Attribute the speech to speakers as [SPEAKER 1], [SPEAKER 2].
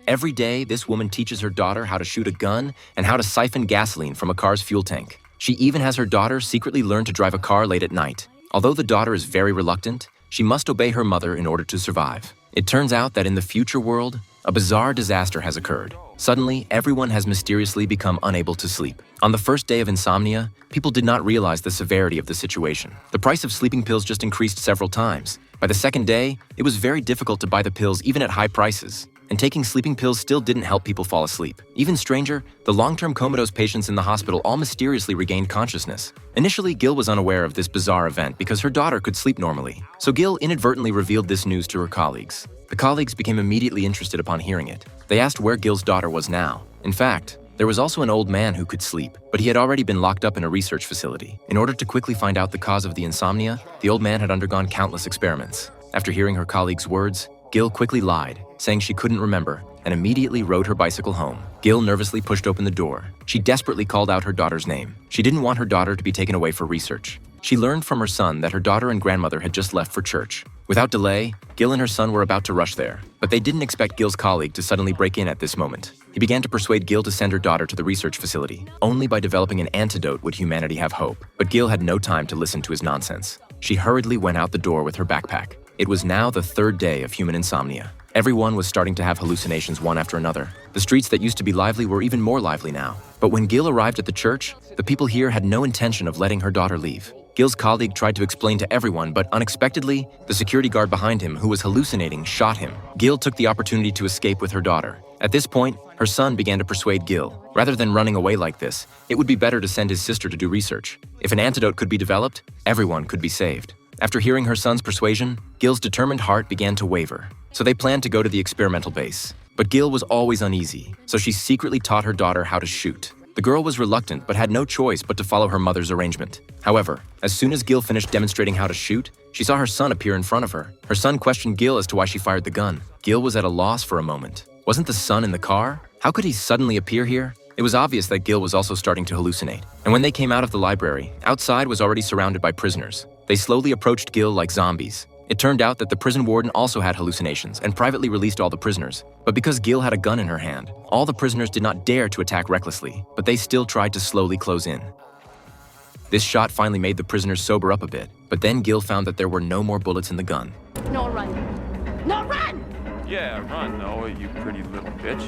[SPEAKER 1] Every day, this woman teaches her daughter how to shoot a gun and how to siphon gasoline from a car's fuel tank. She even has her daughter secretly learn to drive a car late at night. Although the daughter is very reluctant, she must obey her mother in order to survive. It turns out that in the future world, a bizarre disaster has occurred. Suddenly, everyone has mysteriously become unable to sleep. On the first day of insomnia, people did not realize the severity of the situation. The price of sleeping pills just increased several times. By the second day, it was very difficult to buy the pills even at high prices. And taking sleeping pills still didn't help people fall asleep. Even stranger, the long-term comatose patients in the hospital all mysteriously regained consciousness. Initially, Gil was unaware of this bizarre event because her daughter could sleep normally. So Gil inadvertently revealed this news to her colleagues. The colleagues became immediately interested upon hearing it. They asked where Gil's daughter was now. In fact, there was also an old man who could sleep, but he had already been locked up in a research facility. In order to quickly find out the cause of the insomnia, the old man had undergone countless experiments. After hearing her colleagues' words, Gil quickly lied, saying she couldn't remember, and immediately rode her bicycle home. Gil nervously pushed open the door. She desperately called out her daughter's name. She didn't want her daughter to be taken away for research. She learned from her son that her daughter and grandmother had just left for church. Without delay, Gil and her son were about to rush there, but they didn't expect Gil's colleague to suddenly break in at this moment. He began to persuade Gil to send her daughter to the research facility. Only by developing an antidote would humanity have hope. But Gil had no time to listen to his nonsense. She hurriedly went out the door with her backpack. It was now the third day of human insomnia. Everyone was starting to have hallucinations one after another. The streets that used to be lively were even more lively now. But when Gil arrived at the church, the people here had no intention of letting her daughter leave. Gil's colleague tried to explain to everyone, but unexpectedly, the security guard behind him, who was hallucinating, shot him. Gil took the opportunity to escape with her daughter. At this point, her son began to persuade Gil. Rather than running away like this, it would be better to send his sister to do research. If an antidote could be developed, everyone could be saved. After hearing her son's persuasion, Gil's determined heart began to waver. So they planned to go to the experimental base. But Gil was always uneasy, so she secretly taught her daughter how to shoot. The girl was reluctant but had no choice but to follow her mother's arrangement. However, as soon as Gil finished demonstrating how to shoot, she saw her son appear in front of her. Her son questioned Gil as to why she fired the gun. Gil was at a loss for a moment. Wasn't the son in the car? How could he suddenly appear here? It was obvious that Gil was also starting to hallucinate. And when they came out of the library, outside was already surrounded by prisoners. They slowly approached Gil like zombies. It turned out that the prison warden also had hallucinations and privately released all the prisoners. But because Gil had a gun in her hand, all the prisoners did not dare to attack recklessly, but they still tried to slowly close in. This shot finally made the prisoners sober up a bit, but then Gil found that there were no more bullets in the gun.
[SPEAKER 2] No, run! No, run!
[SPEAKER 3] Yeah, run, Noah, you pretty little bitch.